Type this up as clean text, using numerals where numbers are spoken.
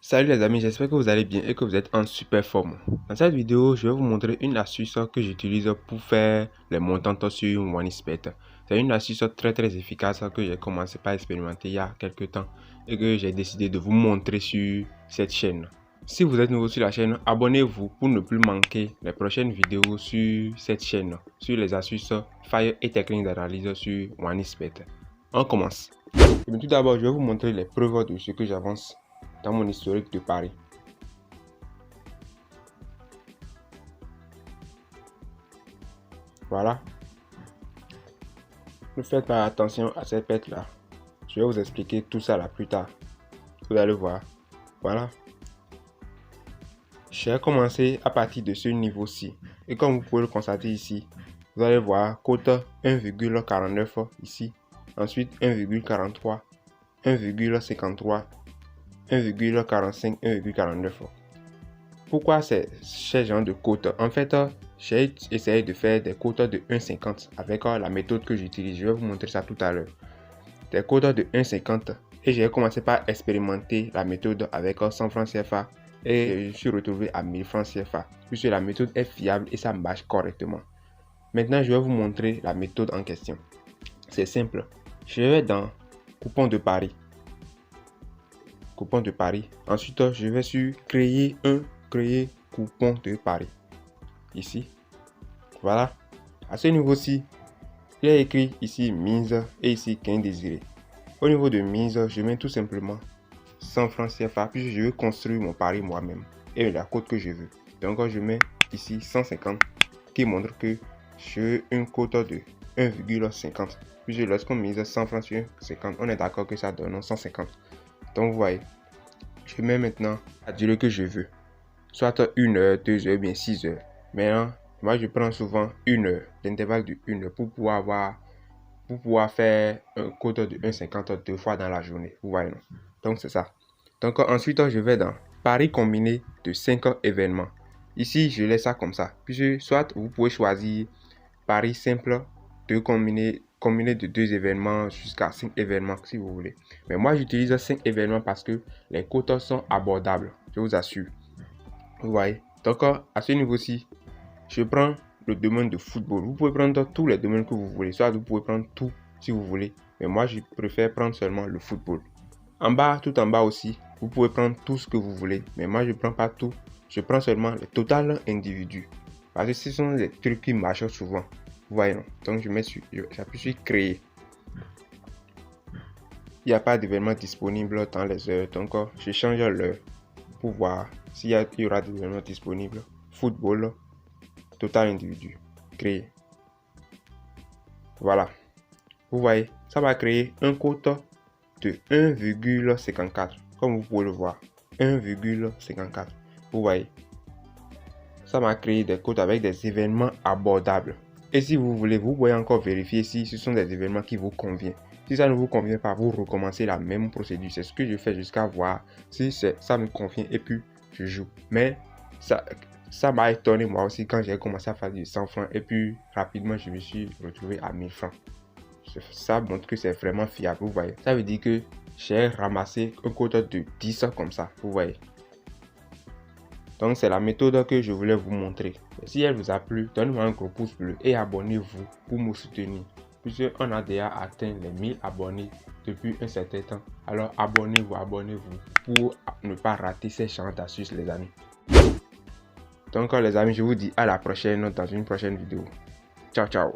Salut les amis, j'espère que vous allez bien et que vous êtes en super forme. Dans cette vidéo, je vais vous montrer une astuce que j'utilise pour faire les montants sur OneXpert. C'est une astuce très efficace que j'ai commencé par expérimenter il y a quelques temps et que j'ai décidé de vous montrer sur cette chaîne. Si vous êtes nouveau sur la chaîne, abonnez-vous pour ne plus manquer les prochaines vidéos sur cette chaîne, sur les astuces Fire et techniques d'analyse sur OneXpert. On commence. Tout d'abord, je vais vous montrer les preuves de ce que j'avance dans mon historique de Paris. Voilà. Ne faites pas attention à cette pète là. Je vais vous expliquer tout ça là plus tard. Vous allez voir. Voilà. J'ai commencé à partir de ce niveau-ci. Et comme vous pouvez le constater ici, vous allez voir cote 1,49 ici. Ensuite 1,43, 1,53, 1,45, 1,49. Pourquoi ces genre de cotes? En fait, j'ai essayé de faire des cotes de 1,50 avec la méthode que j'utilise. Je vais vous montrer ça tout à l'heure. Des cotes de 1,50 et j'ai commencé par expérimenter la méthode avec 100 francs CFA et je suis retrouvé à 1000 francs CFA puisque la méthode est fiable et ça marche correctement. Maintenant, je vais vous montrer la méthode en question. C'est simple. Je vais dans coupon de Paris. Coupon de Paris. Ensuite, je vais sur créer coupon de Paris. Ici. Voilà. À ce niveau-ci, il est écrit ici mise et ici gain désiré. Au niveau de mise, je mets tout simplement 100 francs CFA puis je veux construire mon pari moi-même et la cote que je veux. Donc je mets ici 150 qui montre que je veux une cote de 1,50. Puis lorsqu'on mise 100 francs sur 50, on est d'accord que ça donne 150. Donc vous voyez, je mets maintenant la durée que je veux. Soit 1 heure, 2 heures, bien 6 heures. Maintenant, moi je prends souvent 1 heure, l'intervalle de 1 heure pour pouvoir faire un code de 1,50 deux fois dans la journée. Vous voyez, non? Donc c'est ça. Donc ensuite, je vais dans Paris combiné de 5 événements. Ici, je laisse ça comme ça. Puis soit vous pouvez choisir Paris simple de combiné de 2 événements jusqu'à 5 événements si vous voulez. Mais moi, j'utilise 5 événements parce que les quotas sont abordables. Je vous assure. Vous voyez. Donc à ce niveau-ci, je prends le domaine de football. Vous pouvez prendre tous les domaines que vous voulez. Soit vous pouvez prendre tout si vous voulez. Mais moi, je préfère prendre seulement le football. En bas, tout en bas aussi, vous pouvez prendre tout ce que vous voulez. Mais moi, je ne prends pas tout. Je prends seulement le total individu. Parce que ce sont les trucs qui marchent souvent. Vous voyez, non? Donc, j'appuie sur créer. Il n'y a pas d'événement disponible dans les heures. Donc, je change l'heure pour voir s'il y aura des événements disponibles. Football. Total individu, créer. Voilà. Vous voyez, ça va créer un quota de 1,54. Comme vous pouvez le voir. 1,54. Vous voyez. Ça m'a créé des cotes avec des événements abordables. Et si vous voulez, vous pouvez encore vérifier si ce sont des événements qui vous conviennent. Si ça ne vous convient pas, vous recommencez la même procédure. C'est ce que je fais jusqu'à voir si ça me convient et puis je joue. Mais ça m'a étonné moi aussi quand j'ai commencé à faire du 100 francs et puis rapidement je me suis retrouvé à 1000 francs. Ça montre que c'est vraiment fiable, vous voyez. Ça veut dire que j'ai ramassé un quota de 10 comme ça, vous voyez. Donc c'est la méthode que je voulais vous montrer. Et si elle vous a plu, donnez-moi un gros pouce bleu et abonnez-vous pour me soutenir. Puisqu'on a déjà atteint les 1000 abonnés depuis un certain temps. Alors abonnez-vous pour ne pas rater ces chances d'astuces les amis. Donc les amis, je vous dis à la prochaine dans une prochaine vidéo. Ciao, ciao.